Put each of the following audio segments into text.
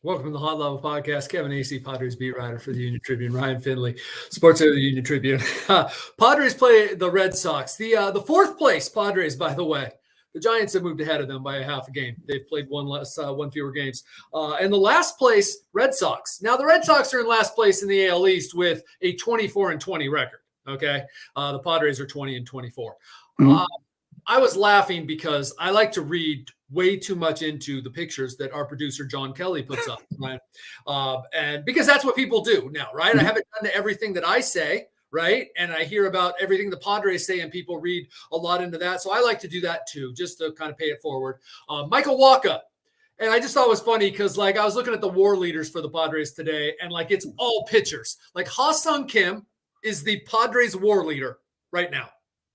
Welcome to the Hot Level Podcast. Kevin Acee, Padres beat writer for the Union-Tribune. Ryan Finley, sports editor of the Union-Tribune. Padres play the Red Sox. The fourth place Padres, by the way. The Giants have moved ahead of them by a half a game. They've played one fewer games. And the last place, Red Sox. Now, the Red Sox are in last place in the AL East with a 24-20 record. Okay, the Padres are 20-24. Mm-hmm. I was laughing because I like to read way too much into the pictures that our producer John Kelly puts up, right? And because that's what people do now, right? I haven't done everything that I say, right? And I hear about everything the Padres say, and people read a lot into that. So I like to do that too, just to kind of pay it forward. Michael Wacha. And I just thought it was funny because, I was looking at the war leaders for the Padres today, and, it's all pitchers. Ha-Seong Kim is the Padres war leader right now.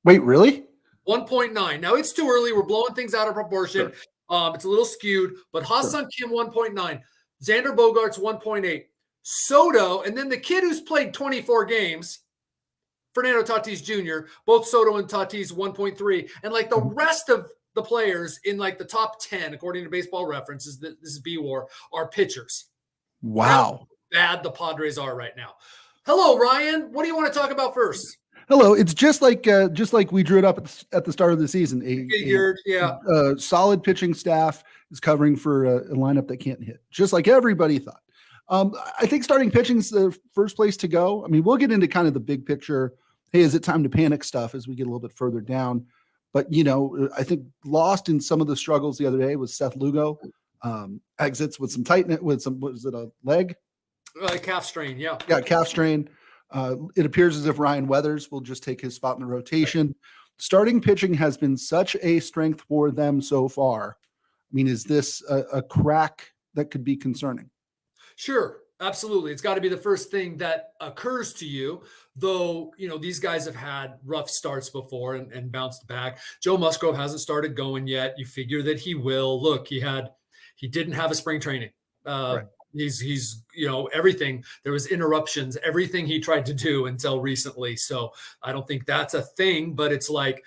Wait, really? 1.9. Now, it's too early. We're blowing things out of proportion. Sure. It's a little skewed. But Ha-Seong Kim, 1.9. Xander Bogaerts, 1.8. Soto, and then the kid who's played 24 games, Fernando Tatis Jr., both Soto and Tatis, 1.3. And, the rest of the players in, the top 10, according to Baseball Reference, this is B-War, are pitchers. Wow. That's how bad the Padres are right now. Hello, Ryan. What do you want to talk about first? Hello. It's just like we drew it up at the start of the season. A solid pitching staff is covering for a lineup that can't hit, just like everybody thought. I think starting pitching is the first place to go. I mean, we'll get into kind of the big picture. Hey, is it time to panic stuff as we get a little bit further down? But, I think lost in some of the struggles the other day was Seth Lugo. Exits with some tightness, with some, was it a leg? Calf strain, yeah. Yeah, calf strain. It appears as if Ryan Weathers will just take his spot in the rotation. Starting pitching has been such a strength for them so far. I mean, is this a crack that could be concerning? Sure, absolutely. It's got to be the first thing that occurs to you, though, these guys have had rough starts before and bounced back. Joe Musgrove hasn't started going yet. You figure that he will. Look, he didn't have a spring training. Right. He's everything. There was interruptions, everything he tried to do until recently. So I don't think that's a thing, but it's what's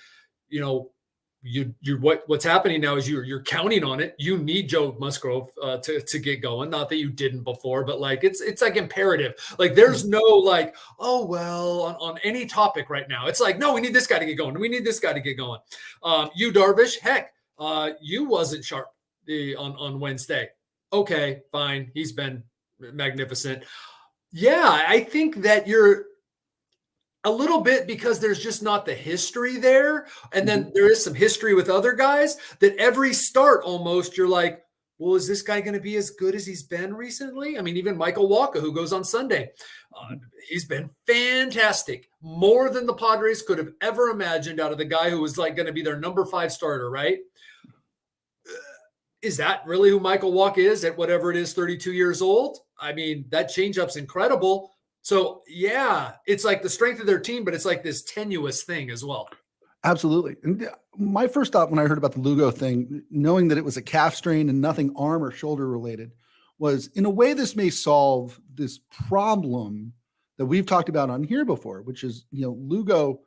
happening now is you're counting on it. You need Joe Musgrove to get going. Not that you didn't before, but it's imperative. There's no on any topic right now. It's no, we need this guy to get going. We need this guy to get going. Yu Darvish, heck, you wasn't sharp on Wednesday. Okay, fine. He's been magnificent. Yeah, I think that you're a little bit because there's just not the history there. And then there is some history with other guys that every start almost you're like, well, is this guy going to be as good as he's been recently? I mean, even Michael Wacha, who goes on Sunday, he's been fantastic. More than the Padres could have ever imagined out of the guy who was going to be their number 5 starter, right? Is that really who Michael Wacha is at whatever it is, 32 years old? I mean, that changeup's incredible. So, yeah, it's the strength of their team, but it's this tenuous thing as well. Absolutely. And my first thought when I heard about the Lugo thing, knowing that it was a calf strain and nothing arm or shoulder related, was in a way this may solve this problem that we've talked about on here before, which is, Lugo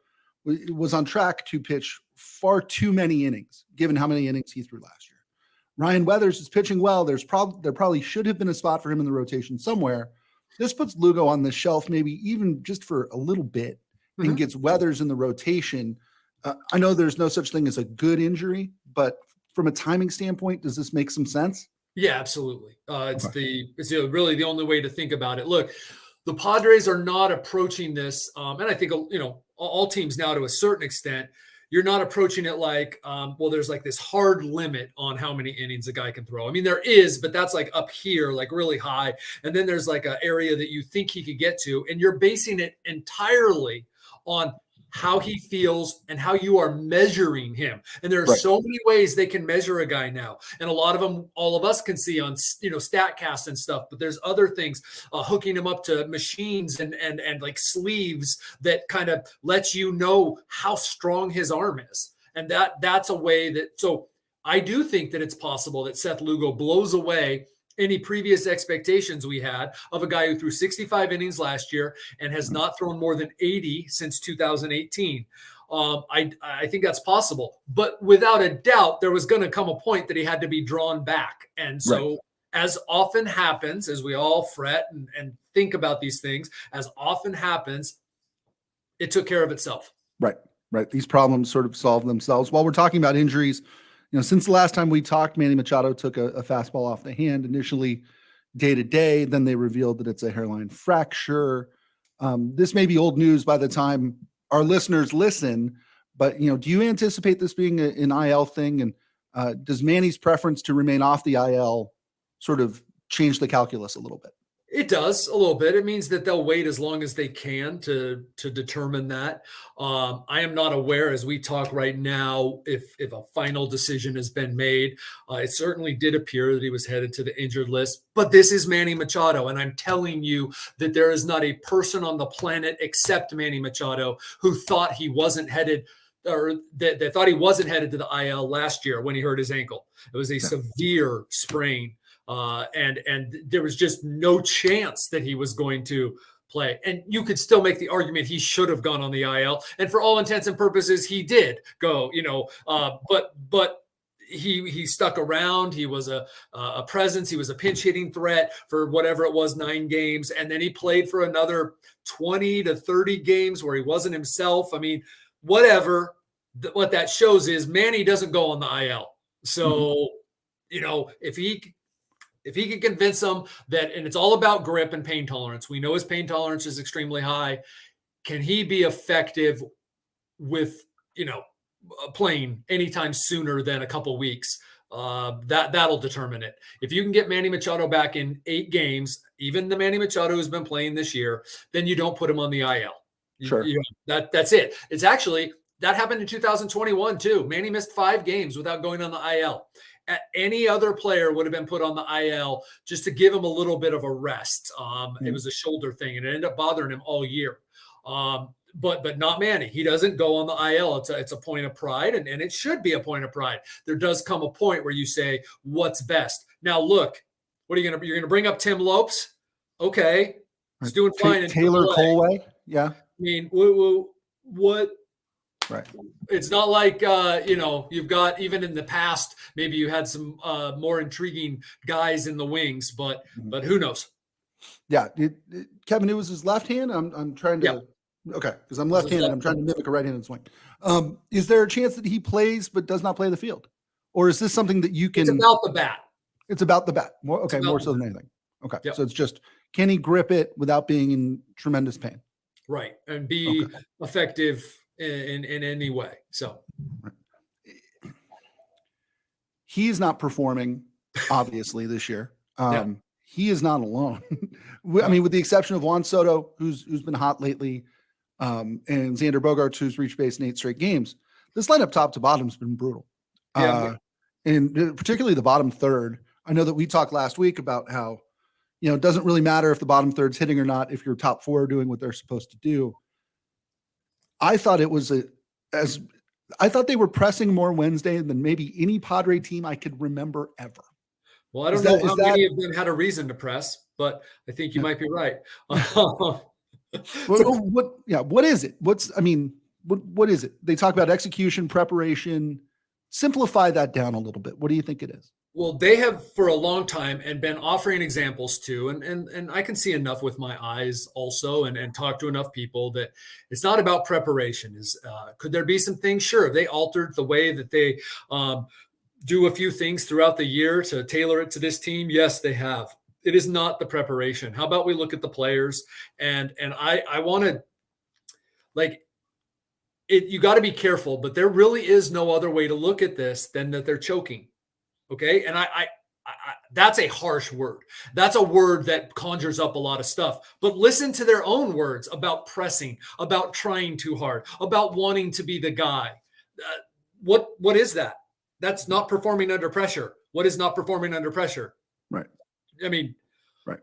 was on track to pitch far too many innings, given how many innings he threw last year. Ryan Weathers is pitching well. There probably should have been a spot for him in the rotation somewhere. This puts Lugo on the shelf, maybe even just for a little bit, and gets Weathers in the rotation. I know there's no such thing as a good injury, but from a timing standpoint, does this make some sense? Yeah, absolutely. It's really the only way to think about it. Look, the Padres are not approaching this, and I think all teams now to a certain extent. You're not approaching it there's this hard limit on how many innings a guy can throw. I mean, there is, but that's up here, really high. And then there's an area that you think he could get to, and you're basing it entirely on how he feels and how you are measuring him. And there are so many ways they can measure a guy now. And a lot of them, all of us can see on, StatCast and stuff, but there's other things, hooking him up to machines and sleeves that kind of lets you know how strong his arm is. And that's a way that, so I do think that it's possible that Seth Lugo blows away any previous expectations we had of a guy who threw 65 innings last year and has not thrown more than 80 since 2018. I think that's possible, but without a doubt, there was going to come a point that he had to be drawn back. And so as often happens, as we all fret and think about these things, as often happens, it took care of itself. Right. Right. These problems sort of solve themselves. While we're talking about injuries, since the last time we talked, Manny Machado took a fastball off the hand initially day to day. Then they revealed that it's a hairline fracture. This may be old news by the time our listeners listen, but do you anticipate this being an IL thing? And does Manny's preference to remain off the IL sort of change the calculus a little bit? It does a little bit. It means that they'll wait as long as they can to determine that. I am not aware, as we talk right now, if a final decision has been made. It certainly did appear that he was headed to the injured list, but this is Manny Machado, and I'm telling you that there is not a person on the planet except Manny Machado who thought he wasn't headed, or that thought he wasn't headed to the IL last year when he hurt his ankle. It was a severe sprain. And there was just no chance that he was going to play. And you could still make the argument he should have gone on the IL. And for all intents and purposes, he did go, but he stuck around. He was a presence. He was a pinch hitting threat for whatever it was, 9 games. And then he played for another 20 to 30 games where he wasn't himself. I mean, whatever. What that shows is Manny doesn't go on the IL. So, if he can convince them that, and it's all about grip and pain tolerance. We know his pain tolerance is extremely high. Can he be effective with, playing anytime sooner than a couple weeks? That'll determine it. If you can get Manny Machado back in 8 games, even the Manny Machado who's been playing this year, then you don't put him on the IL. Sure. That's it. It's actually, that happened in 2021 too. Manny missed 5 games without going on the IL. Any other player would have been put on the IL just to give him a little bit of a rest. It was a shoulder thing, and it ended up bothering him all year. But not Manny. He doesn't go on the IL. It's a point of pride, and it should be a point of pride. There does come a point where you say, what's best? Now, look, what are you going to – you're going to bring up Tim Lopes? Okay. He's doing fine. Taylor Colway? Yeah. I mean, what – right. It's not like, you've got, even in the past, maybe you had some more intriguing guys in the wings, but who knows? Yeah. Kevin, it was his left hand. I'm trying to, okay. Cause I'm left-handed. I'm trying to mimic a right-handed swing. Is there a chance that he plays, but does not play the field? Or is this something that you can, it's about the bat. It's about the bat. More so than anything. Okay. Yep. So it's just, can he grip it without being in tremendous pain? Right. And be effective in any way. So he's not performing obviously this year. He is not alone. I mean, with the exception of Juan Soto, who's been hot lately, and Xander Bogaerts, who's reached base in 8 straight games, this lineup top to bottom has been brutal. And particularly the bottom third. I know that we talked last week about how, it doesn't really matter if the bottom third's hitting or not, if your top 4 are doing what they're supposed to do. I thought it was I thought they were pressing more Wednesday than maybe any Padre team I could remember ever. Well, I don't know how many of them had a reason to press, but I think you might be right. What is it? What is it? They talk about execution, preparation. Simplify that down a little bit. What do you think it is? Well, they have for a long time and been offering examples too. And I can see enough with my eyes also and talk to enough people that it's not about preparation. Could there be some things? Sure. They altered the way that they do a few things throughout the year to tailor it to this team. Yes, they have. It is not the preparation. How about we look at the players? And I want to, you got to be careful, but there really is no other way to look at this than that they're choking. Okay. And I that's a harsh word. That's a word that conjures up a lot of stuff, but listen to their own words about pressing, about trying too hard, about wanting to be the guy. What is that? That's not performing under pressure. What is not performing under pressure? Right. I mean, right.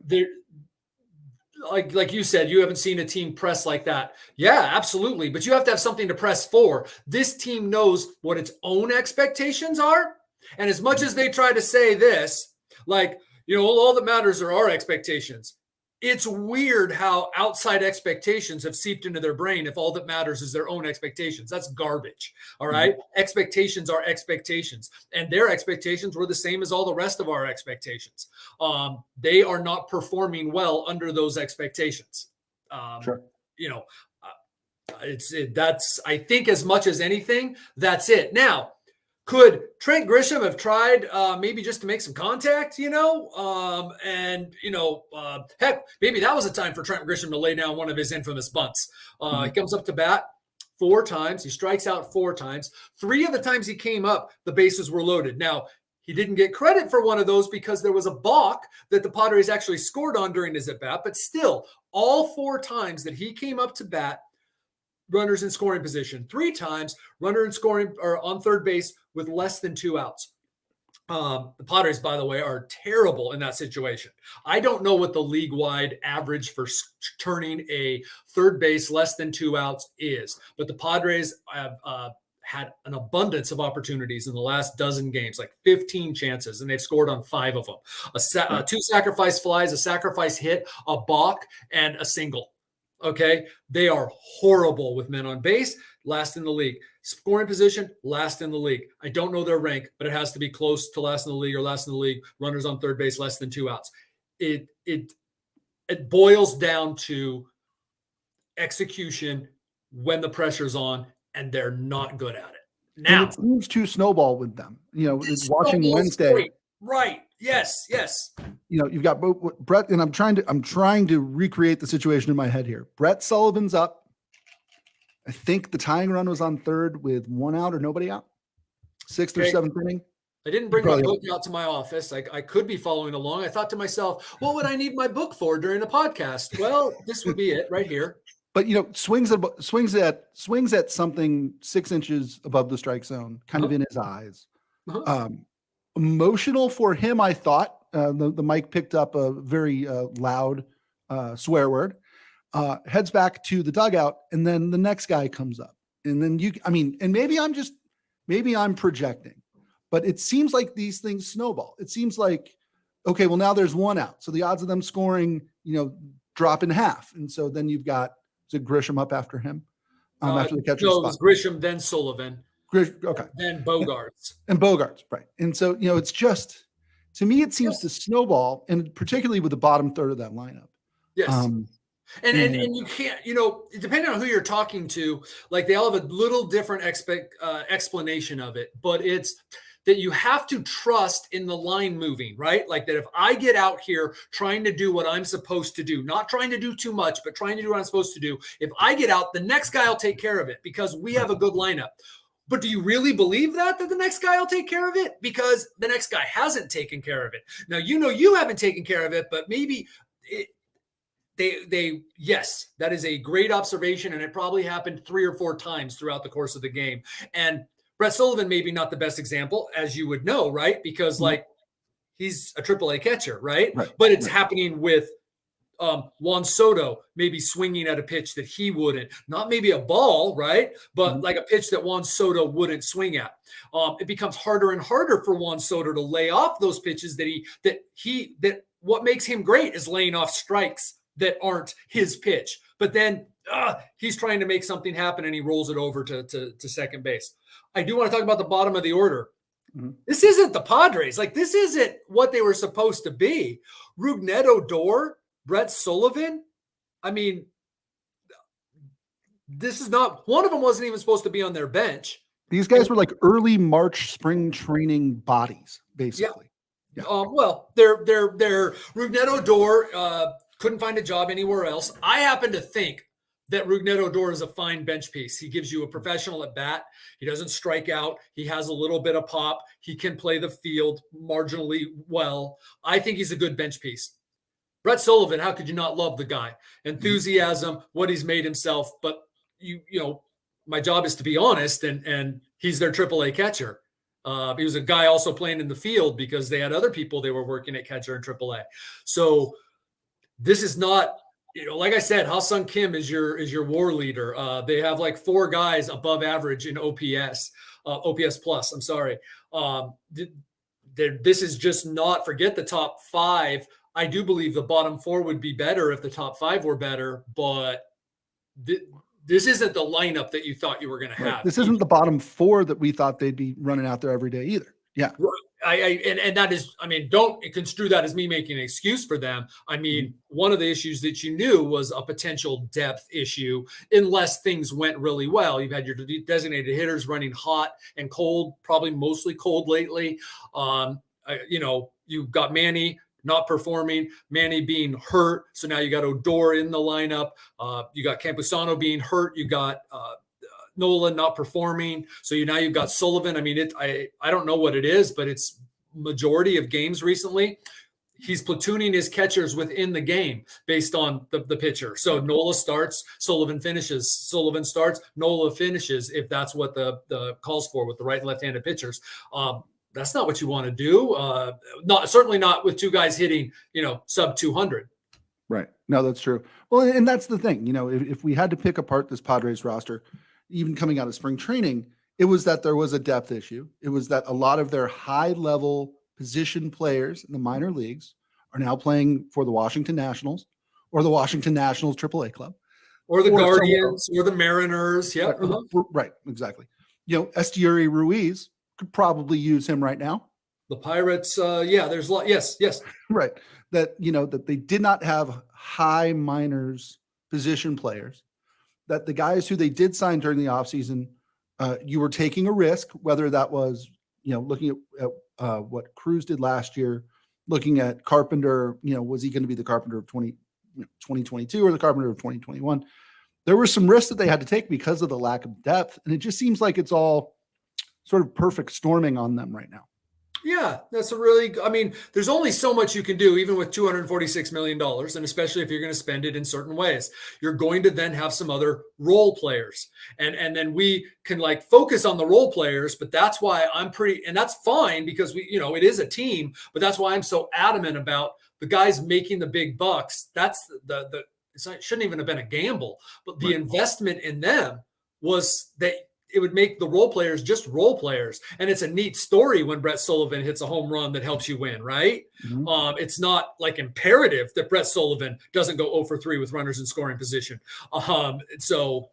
Like you said, you haven't seen a team press like that. Yeah, absolutely. But you have to have something to press for. This team knows what its own expectations are. And as much as they try to say this, all that matters are our expectations. it's weird how outside expectations have seeped into their brain if all that matters is their own expectations. That's garbage. All right. Expectations are expectations, and their expectations were the same as all the rest of our expectations. They are not performing well under those expectations. Sure. That's, I think, as much as anything, that's it. Now, could Trent Grisham have tried maybe just to make some contact, heck, maybe that was a time for Trent Grisham to lay down one of his infamous bunts. He comes up to bat 4 times. He strikes out 4 times. 3 of the times he came up, the bases were loaded. Now, he didn't get credit for one of those because there was a balk that the Padres actually scored on during his at-bat. But still, all 4 times that he came up to bat, runners in scoring position. 3 times, runner in scoring or on third base with less than 2 outs. The Padres, by the way, are terrible in that situation. I don't know what the league-wide average for turning a third base less than 2 outs is, but the Padres have had an abundance of opportunities in the last dozen games, like 15 chances, and they've scored on 5 of them. 2 sacrifice flies, a sacrifice hit, a balk, and a single. Okay, they are horrible with men on base, last in the league. Scoring position, last in the league. I don't know their rank, but it has to be close to last in the league or last in the league. Runners on third base, less than 2 outs. It boils down to execution when the pressure's on, and they're not good at it. Now, and it seems to snowball with them. Watching Wednesday. Great. Right. Yes. You've got Brett, and I'm trying to recreate the situation in my head here. Brett Sullivan's up. I think the tying run was on third with 1 out or nobody out. 6th or 7th inning. I didn't bring my book out to my office. I could be following along. I thought to myself, what would I need my book for during a podcast? Well, this would be it right here. But swings at something 6 inches above the strike zone, kind of in his eyes. Emotional for him, I thought. The mic picked up a very loud swear word. Heads back to the dugout, and then the next guy comes up, and then and maybe I'm projecting, but it seems like these things snowball. It seems like, okay, well, now there's 1 out, so the odds of them scoring, drop in half, and so then you've got Grisham up after him after the catcher's spot. No, it was Grisham, then Sullivan. Okay. Then Bogarts. And Bogarts, right. And so, it's just, to me, it seems to snowball, and particularly with the bottom third of that lineup. Yes. And you can't, depending on who you're talking to, like they all have a little different explanation of it, but it's that you have to trust in the line moving, right? Like that if I get out here trying to do what I'm supposed to do, not trying to do too much, but trying to do what I'm supposed to do, if I get out, the next guy will take care of it because we have a good lineup. But do you really believe that the next guy will take care of it? Because the next guy hasn't taken care of it. Now, you haven't taken care of it, but maybe yes, that is a great observation. And it probably happened 3 or 4 times throughout the course of the game. And Brett Sullivan, maybe not the best example, as you would know, right? Because he's a AAA catcher, right? But it's happening with Juan Soto maybe swinging at a pitch that he wouldn't, not maybe a ball, right? But like a pitch that Juan Soto wouldn't swing at. It becomes harder and harder for Juan Soto to lay off those pitches that what makes him great is laying off strikes that aren't his pitch. But then he's trying to make something happen and he rolls it over to second base. I do want to talk about the bottom of the order. This isn't the Padres. Like, this isn't what they were supposed to be. Rougned Odor, Brett Sullivan. I mean, this is not – one of them wasn't even supposed to be on their bench. These guys were like early March spring training bodies, basically. Yeah. Well, they're Rougned Odor couldn't find a job anywhere else. I happen to think that Rougned Odor is a fine bench piece. He gives you a professional at bat. He doesn't strike out. He has a little bit of pop. He can play the field marginally well. I think he's a good bench piece. Brett Sullivan, how could you not love the guy? Enthusiasm, what he's made himself. But you know, my job is to be honest, and he's their AAA catcher. He was a guy also playing in the field because they had other people they were working at catcher in AAA. So this is not, you know, like I said, Ha-Sung Kim is your war leader. They have like 4 guys above average in OPS plus. I'm sorry. This is just not, forget the top 5. I do believe the bottom four would be better if the top five were better, but this isn't the lineup that you thought you were going to have. This isn't the bottom four that we thought they'd be running out there every day either. Yeah. And that is, I mean, don't construe that as me making an excuse for them. I mean, one of the issues that you knew was a potential depth issue unless things went really well. You've had your designated hitters running hot and cold, probably mostly cold lately. You've got Manny not performing, Manny being hurt. So now you got Odor in the lineup. You got Campusano being hurt. You got Nolan not performing. So you've got Sullivan. I mean, I don't know what it is, but it's majority of games recently. He's platooning his catchers within the game based on the pitcher. So Nola starts, Sullivan finishes. Sullivan starts, Nola finishes, if that's what the calls for with the right and left-handed pitchers. That's not what you want to do. Certainly not with two guys hitting, sub 200. Right. No, that's true. Well, and that's the thing. If we had to pick apart this Padres roster, even coming out of spring training, it was that there was a depth issue. It was that a lot of their high-level position players in the minor leagues are now playing for the Washington Nationals or the Washington Nationals AAA club. Or the Guardians or the Mariners. Yeah. Right. Exactly. Esteury Ruiz could probably use him right now. The Pirates, there's a lot. Yes. Right. That they did not have high minors position players, that the guys who they did sign during the offseason, you were taking a risk, whether that was, looking at what Cruz did last year, looking at Carpenter, was he going to be the Carpenter of 2022 or the Carpenter of 2021? There were some risks that they had to take because of the lack of depth. And it just seems like it's all sort of perfect storming on them right now. Yeah, there's only so much you can do, even with $246 million, and especially if you're going to spend it in certain ways. You're going to then have some other role players. And then we can focus on the role players, but that's why and that's fine because it is a team, but that's why I'm so adamant about the guys making the big bucks. That's it shouldn't even have been a gamble, but the investment in them was that it would make the role players just role players. And it's a neat story when Brett Sullivan hits a home run that helps you win, right? Mm-hmm. It's not imperative that Brett Sullivan doesn't go 0 for 3 with runners in scoring position. So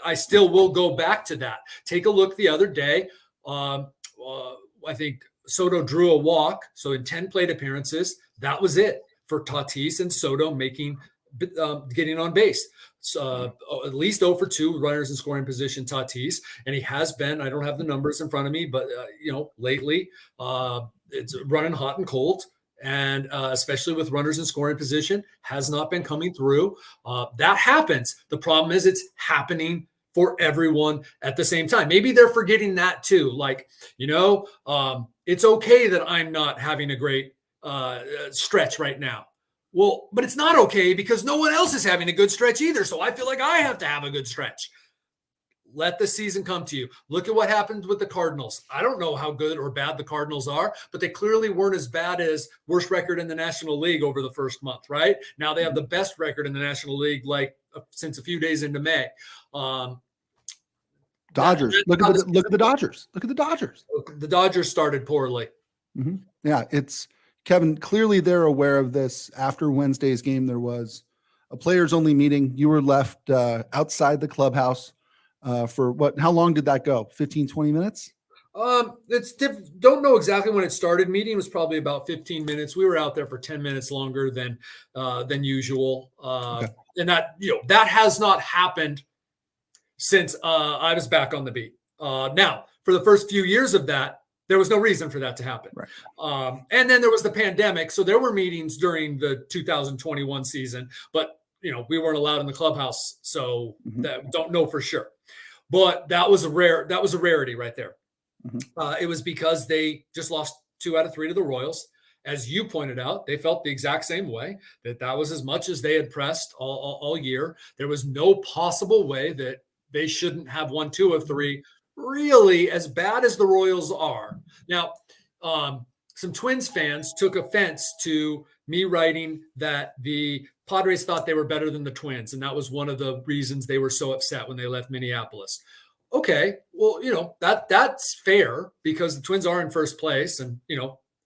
I still will go back to that. Take a look the other day. I think Soto drew a walk. So in 10 plate appearances, that was it for Tatis and Soto getting on base. At least 0 for 2 runners in scoring position, Tatis, and he has been. I don't have the numbers in front of me, but lately it's running hot and cold, and especially with runners in scoring position, has not been coming through. That happens. The problem is it's happening for everyone at the same time. Maybe they're forgetting that too. It's okay that I'm not having a great stretch right now. Well, but it's not okay because no one else is having a good stretch either. So I feel like I have to have a good stretch. Let the season come to you. Look at what happened with the Cardinals. I don't know how good or bad the Cardinals are, but they clearly weren't as bad as worst record in the National League over the first month, right? Now they have the best record in the National League since a few days into May. Dodgers. Look at the Dodgers. Look at the Dodgers. The Dodgers started poorly. Mm-hmm. Yeah, it's Kevin, clearly they're aware of this. After Wednesday's game, there was a players-only meeting. You were left outside the clubhouse for what? How long did that go? 15, 20 minutes? Don't know exactly when it started. Meeting was probably about 15 minutes. We were out there for 10 minutes longer than usual. Okay. And that has not happened since I was back on the beat. Now, for the first few years of that, there was no reason for that to happen. Right. And then there was the pandemic. So there were meetings during the 2021 season, but we weren't allowed in the clubhouse. So don't know for sure, but that was a rarity right there. Mm-hmm. It was because they just lost 2 out of 3 to the Royals. As you pointed out, they felt the exact same way, that was as much as they had pressed all year. There was no possible way that they shouldn't have won 2 of 3. Really, as bad as the Royals are. Now, some Twins fans took offense to me writing that the Padres thought they were better than the Twins, and that was one of the reasons they were so upset when they left Minneapolis. Okay, well, that's fair because the Twins are in first place and,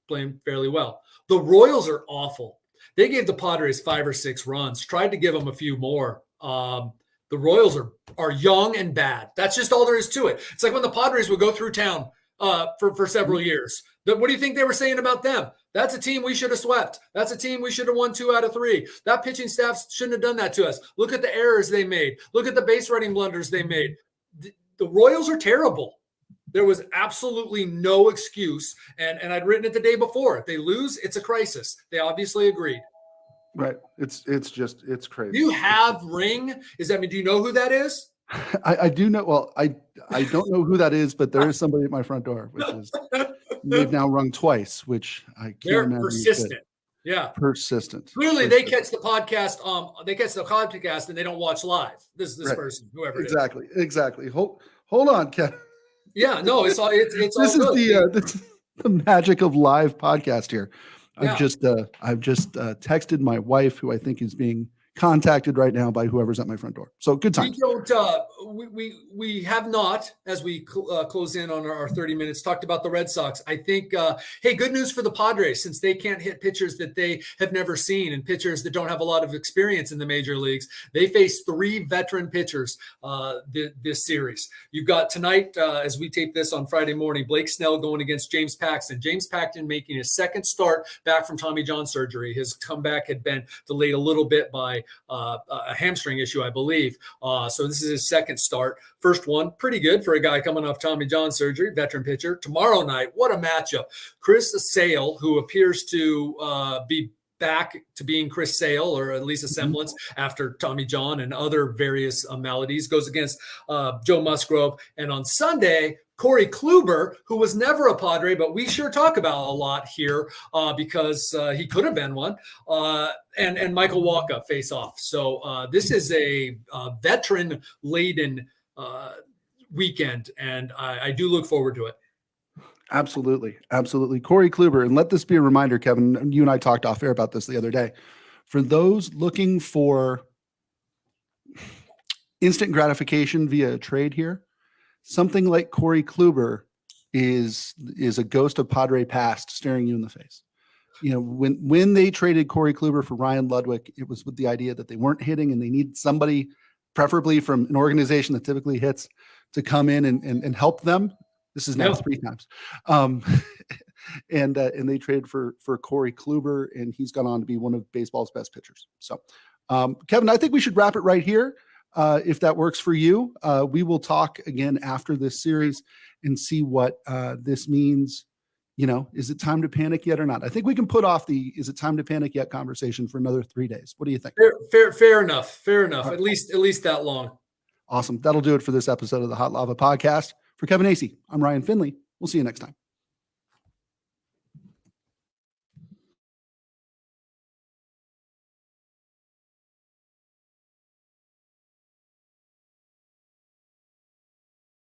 playing fairly well. The Royals are awful. They gave the Padres 5 or 6 runs, tried to give them a few more. The Royals are young and bad. That's just all there is to it. It's like when the Padres would go through town for several years. What do you think they were saying about them? That's a team we should have swept. That's a team we should have won 2 out of 3. That pitching staff shouldn't have done that to us. Look at the errors they made. Look at the base running blunders they made. The Royals are terrible. There was absolutely no excuse. And I'd written it the day before. If they lose, it's a crisis. They obviously agreed. Right. It's crazy. Do you have Ring? Do you know who that is? I do know. Well, I don't know who that is, but there is somebody at my front door, which is they've now rung twice, which I can't They're imagine. persistent. Yeah. Persistent. Clearly they catch the podcast. They catch the podcast and they don't watch live. This right. person, whoever it is. Exactly. Hold on, Kevin. Yeah, no, it's all this all is good. This is the magic of live podcast here. Yeah. I've just texted my wife, who I think is being contacted right now by whoever's at my front door. So good time. We have not, as we close in on our 30 minutes, talked about the Red Sox. I think, hey, good news for the Padres, since they can't hit pitchers that they have never seen and pitchers that don't have a lot of experience in the major leagues. They face 3 veteran pitchers this series. You've got tonight, as we tape this on Friday morning, Blake Snell going against James Paxton. James Paxton making his second start back from Tommy John surgery. His comeback had been delayed a little bit by a hamstring issue, I believe. So this is his second start. First one, pretty good for a guy coming off Tommy John surgery, veteran pitcher. Tomorrow night, what a matchup. Chris Sale, who appears to be back to being Chris Sale, or at least a semblance after Tommy John and other various maladies, goes against Joe Musgrove. And on Sunday, Corey Kluber, who was never a Padre, but we sure talk about a lot here because he could have been one, and Michael Walker face off. So this is a veteran-laden weekend, and I do look forward to it. Absolutely. Corey Kluber, and let this be a reminder, Kevin, you and I talked off air about this the other day. For those looking for instant gratification via a trade here, something like Corey Kluber is a ghost of Padre past staring you in the face. You know, when they traded Corey Kluber for Ryan Ludwig, it was with the idea that they weren't hitting and they need somebody, preferably from an organization that typically hits, to come in and help them. This is now 3 times. And they traded for Corey Kluber, and he's gone on to be one of baseball's best pitchers. So, Kevin, I think we should wrap it right here. If that works for you, we will talk again after this series and see what this means. You know, is it time to panic yet or not? I think we can put off the "is it time to panic yet" conversation for another 3 days. What do you think? Fair enough. Right. At least that long. Awesome. That'll do it for this episode of the Hot Lava Podcast. For Kevin Acee, I'm Ryan Finley. We'll see you next time.